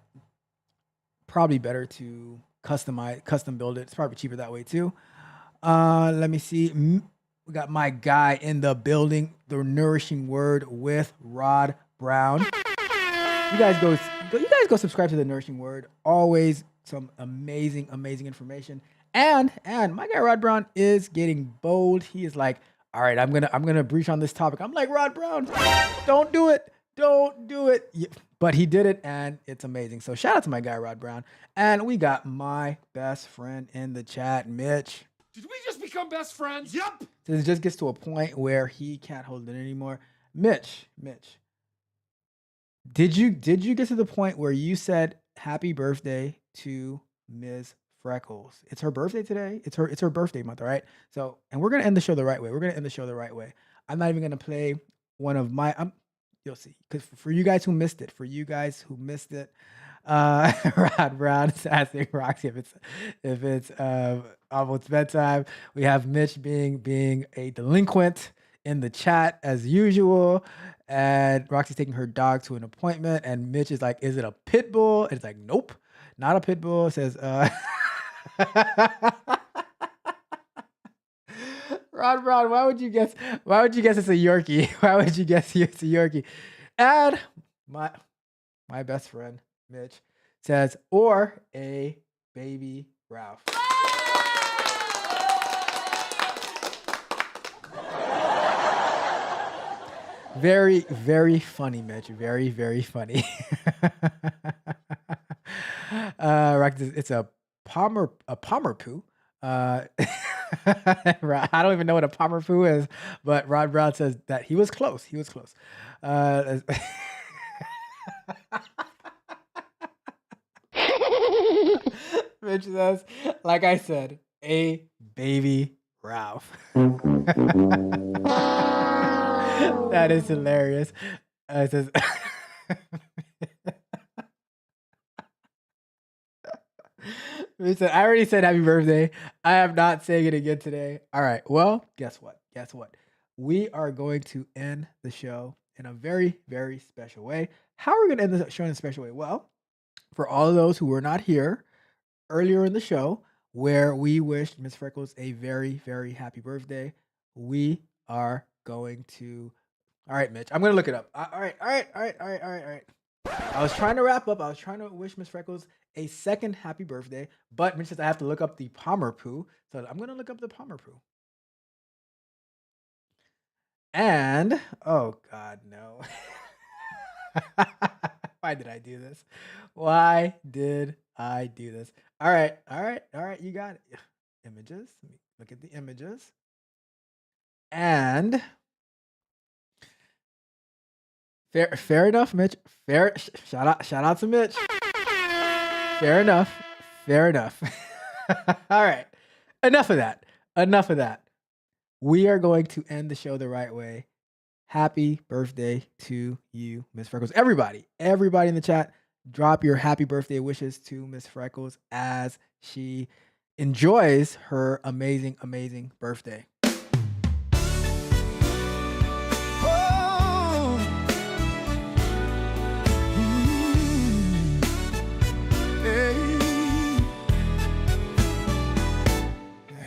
probably better to custom build it. It's probably cheaper that way too. Let me see. We got my guy in the building, the Nourishing Word with Rod Brown. You guys go subscribe to the Nourishing Word. Always some amazing information. And my guy Rod Brown is getting bold. He is like, all right, I'm gonna breach on this topic. I'm like, Rod Brown, don't do it. Yeah, but he did it, and it's amazing. So shout out to my guy Rod Brown. And we got my best friend in the chat, Mitch. Did we just become best friends? Yup. So it just gets to a point where he can't hold it anymore. Mitch, did you get to the point where you said happy birthday to Ms. Freckles? It's her birthday today. It's her birthday month, all right? So, and we're gonna end the show the right way. I'm not even gonna play one of my. You'll see, because for you guys who missed it, Rod Brown is asking Roxy if it's almost bedtime. We have Mitch being a delinquent in the chat as usual, and Roxy's taking her dog to an appointment, and Mitch is like, "Is it a pit bull?" And it's like, "Nope, not a pit bull." It says, Rod Brown, why would you guess it's a Yorkie? Why would you guess it's a Yorkie? And my best friend, Mitch, says, or a baby Ralph. Very, very funny, Mitch. Very, very funny. It's a Palmer poo. I don't even know what a Palmer poo is, but Rod Brown says that he was close. Mitch says, like I said, a baby Ralph. That is hilarious. It says, Mitch said, I already said happy birthday. I am not saying it again today. All right. Well, guess what? We are going to end the show in a very, very special way. How are we going to end the show in a special way? Well, for all of those who were not here earlier in the show, where we wished Miss Freckles a very, very happy birthday, we are going to. All right, Mitch, I'm going to look it up. All right. I was trying to wrap up. I was trying to wish Miss Freckles a second happy birthday, but Mitch says I have to look up the Palmer poo. So I'm going to look up the Palmer poo. And, oh God, no. Why did I do this? All right. You got it. Images. Let me look at the images. And fair enough, Mitch. Shout out to Mitch. Fair enough. All right. Enough of that. We are going to end the show the right way. Happy birthday to you, Miss Freckles. Everybody in the chat, drop your happy birthday wishes to Miss Freckles as she enjoys her amazing, amazing birthday.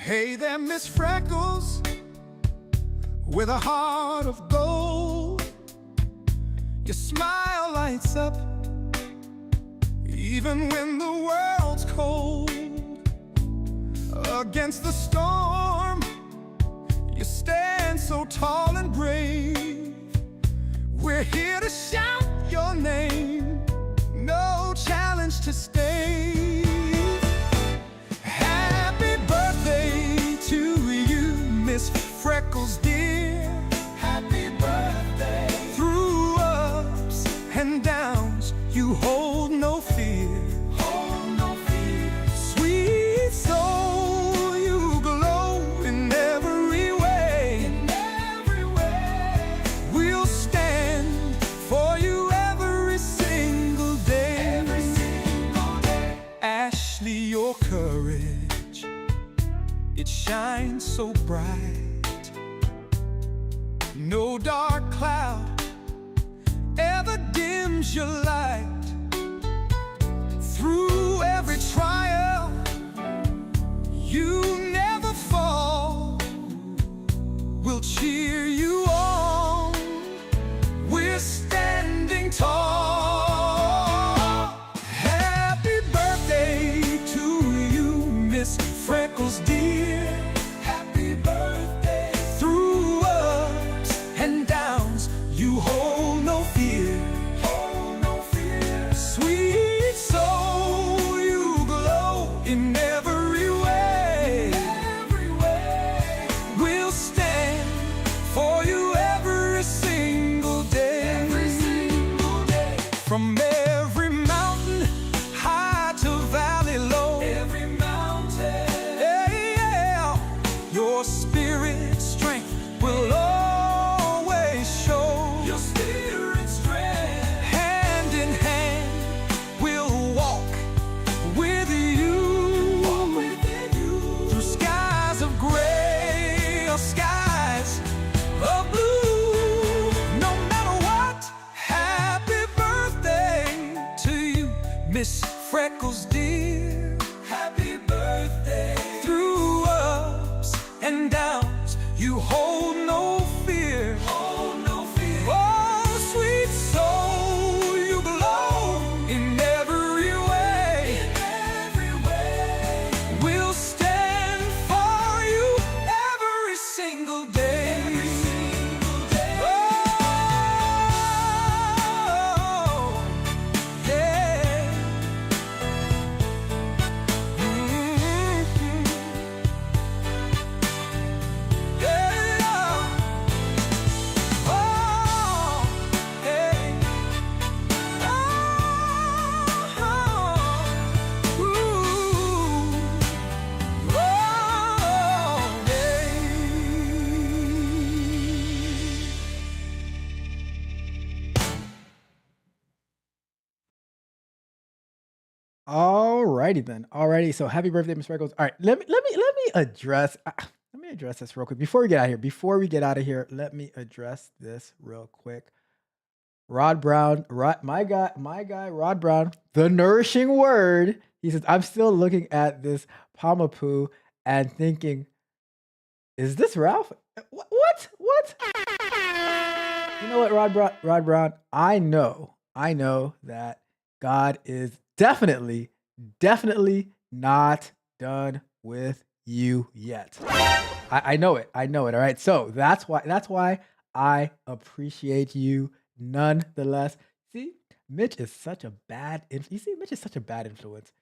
Hey there, Miss Freckles. with a heart of gold. Your smile lights up even when the world's cold. Against the storm, you stand so tall and brave. We're here to shout your name, no challenge to stay. Happy birthday to you, Miss Freckles dear. Happy birthday. Through ups and downs, you hold no fear. Hold no fear. Sweet soul, you glow in every way. In every way. We'll stand for you every single day. Every single day. Ashley, your courage, it shines so bright. No dark cloud ever dims your light. Through every trial, you never fall. We'll cheer you on. We're standing tall. Happy birthday to you, Miss Freckles dear. Happy birthday. Through ups and downs, you hold no fear. Hold no fear. Sweet soul, you glow in every way. Every way. We'll stand for you every single day. Every single day. From every mountain high to valley low. Every mountain. Yeah. Your spirit strength will always show. Your spirit strength. Hand in hand, we'll walk with you. Walk with you. Through skies of gray or skies of blue. No matter what, happy birthday to you, Miss Freckles dear. Happy birthday. Through ups and downs, you hold no fear. Hold no fear. Oh, sweet soul, you glow in every way. In every way. We'll stand for you every single day. Every single day. Oh, yeah. Yeah. Oh, hey. Oh, ooh. Oh, hey. Alrighty then. Alrighty. So happy birthday, Miss Freckles. All right. Let me address this real quick before we get out of here. Let me address this real quick. Rod Brown, my guy, Rod Brown, the nourishing word. He says, I'm still looking at this Pamapu and thinking, is this Ralph? What? You know what, Rod Brown? I know that God is definitely not done with you yet. I know it. All right. So that's why I appreciate you nonetheless. See, Mitch is such a bad influence.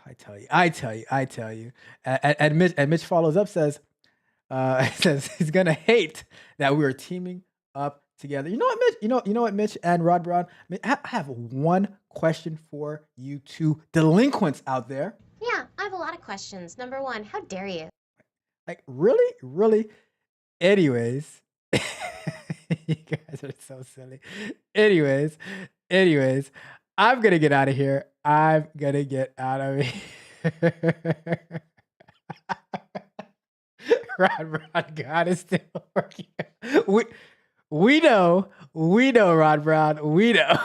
I tell you. And Mitch follows up, says he's gonna hate that we are teaming up together. You know what, Mitch? You know what, Mitch and Rod Brown? I have one question for you two delinquents out there. Yeah, I have a lot of questions. Number one, how dare you? Like, really? Anyways, you guys are so silly. Anyways, I'm gonna get out of here. Rod God is still working. We know, Rod Brown. We know.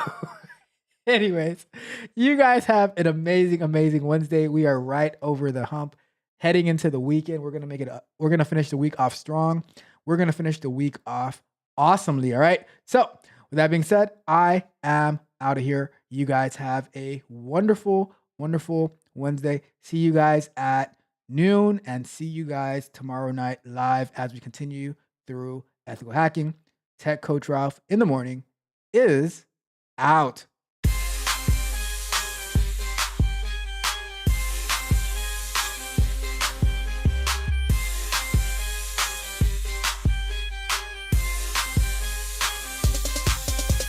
Anyways, you guys have an amazing Wednesday. We are right over the hump, heading into the weekend. We're gonna finish the week off strong we're going to finish the week off awesomely. All right. So with that being said, I am out of here. You guys have a wonderful, wonderful Wednesday. See you guys at noon and see you guys tomorrow night live as we continue through ethical hacking. Tech Coach Ralph in the morning is out.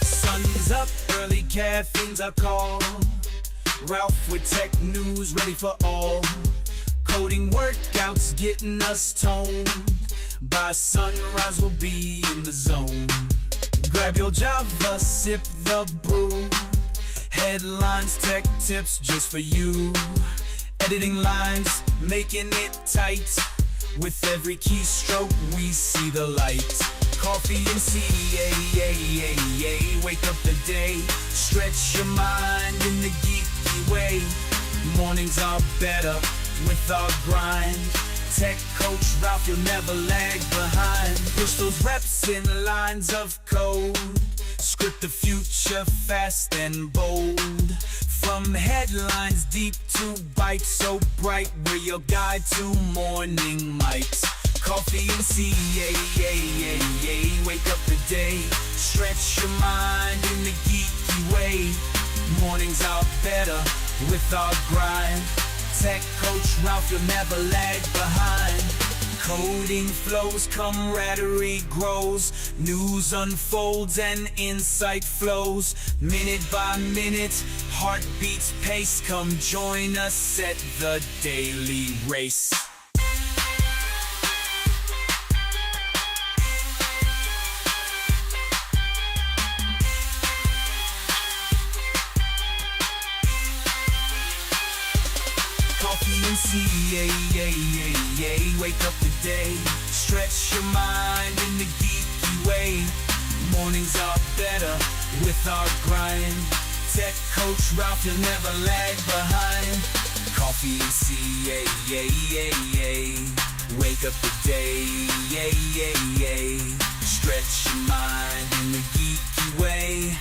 Sun's up, early caffeine's a call. Ralph with tech news ready for all. Coding workouts getting us toned. By sunrise we'll be in the zone. Grab your Java, sip the brew. Headlines, tech tips just for you. Editing lines, making it tight. With every keystroke we see the light. Coffee and CAA, wake up the day. Stretch your mind in the geeky way. Mornings are better with our grind. Tech Coach Ralph, you'll never lag behind. Push those reps in lines of code. Script the future fast and bold. From headlines deep to bites so bright, we're your guide to morning mites. Coffee and CAA, wake up the day. Stretch your mind in the geeky way. Mornings are better with our grind. Tech Coach Ralph, you'll never lag behind. Coding flows, camaraderie grows. News unfolds and insight flows. Minute by minute, heartbeats pace. Come join us at the daily race. Coffee and CAA, wake up the day. Stretch your mind in the geeky way. Mornings are better with our grind. Tech Coach Ralph, you'll never lag behind. Coffee and CAA, wake up the day. Stretch your mind in the geeky way.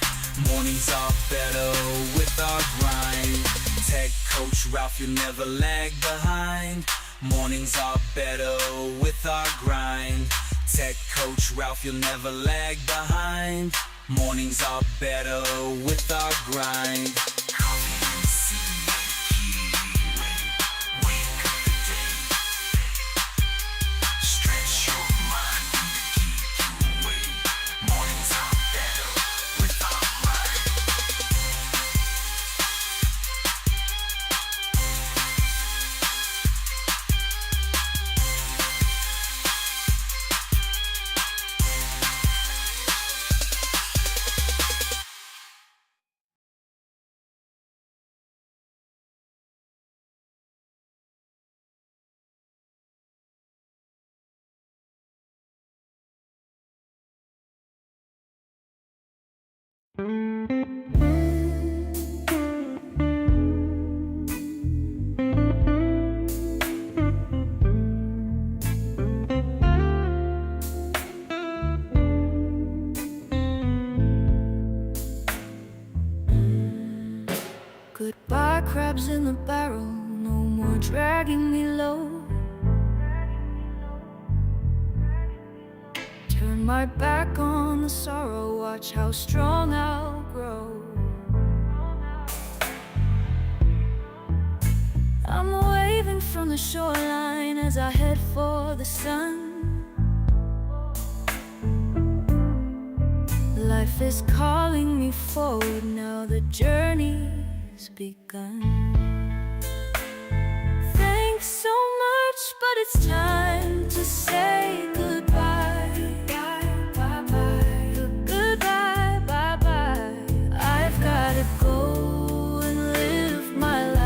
Mornings are better with our grind. Tech Coach Ralph, you'll never lag behind. Mornings are better with our grind. Tech Coach Ralph, you'll never lag behind. Mornings are better with our grind. Coffee and CAA, wake up the day. Stretch your mind in the geeky way. Mornings are better with our grind. Goodbye, crabs in the barrel, no more dragging me low. Turn my back on the sorrow, watch how strong I'll grow. I'm waving from the shoreline as I head for the sun. Life is calling me forward, now the journey's begun. Thanks so much, but it's time to say goodbye. Bye, bye, bye. Goodbye, bye, bye. I've gotta go and live my life.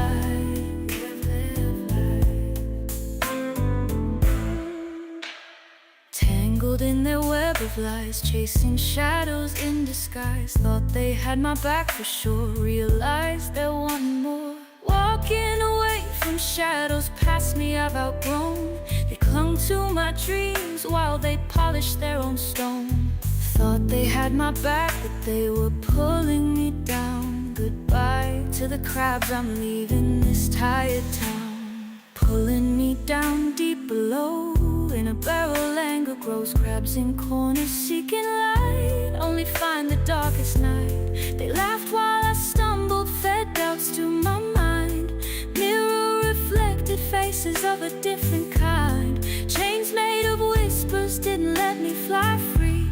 Tangled in their web of lies, chasing shadows in disguise. Thought they had my back for sure, realized they're wanting more. Walking away from Some shadows past me I've outgrown. They clung to my dreams while they polished their own stone. Thought they had my back, but they were pulling me down. Goodbye to the crabs, I'm leaving this tired town. Pulling me down deep below. In a barrel anger grows, crabs in corners seeking light, only find the darkest night. They laughed while I stumbled, fed doubts to my mind. Mirror reflected faces of a different kind. Chains made of whispers didn't let me fly free.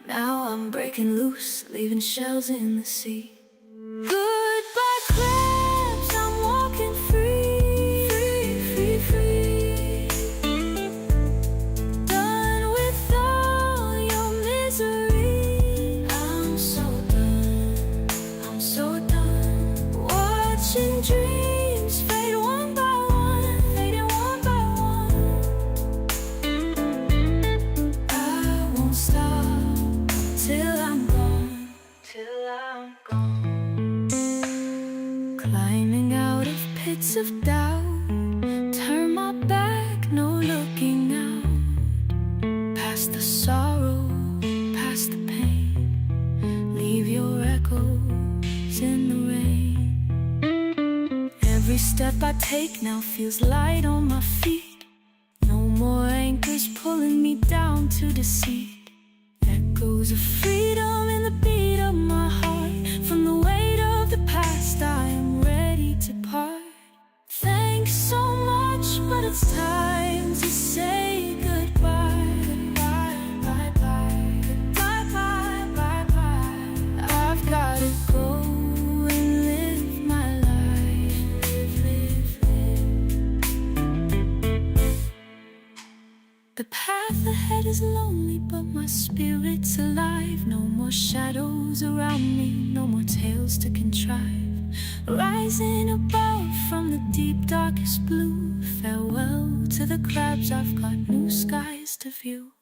Now I'm breaking loose, leaving shells in the sea. Goodbye crabs, I'm walking free, free, free, free. Done with all your misery. I'm so done, I'm so done. Watching dreams fade one by one, fading one by one. I won't stop till I'm gone, till I'm gone. Climbing out of pits of doubt, turn my back, no looking out. Past the sorrow, past the pain, leave your echoes in the rain. Every step I take now feels light on my feet. No more anchors pulling me down to deceit. Echoes of freedom in the beat of my heart. From the weight of the past I am ready to part. Thanks so much, but it's time to say goodbye. Goodbye, bye, bye. Goodbye, bye, bye, bye. I've gotta go and live my life. Live, live, live. The path ahead is lonely, but my spirit's alive. No more shadows around me, no more tales to contrive. Rising above from the deep darkest blue. Farewell to the crabs, I've got new skies to view.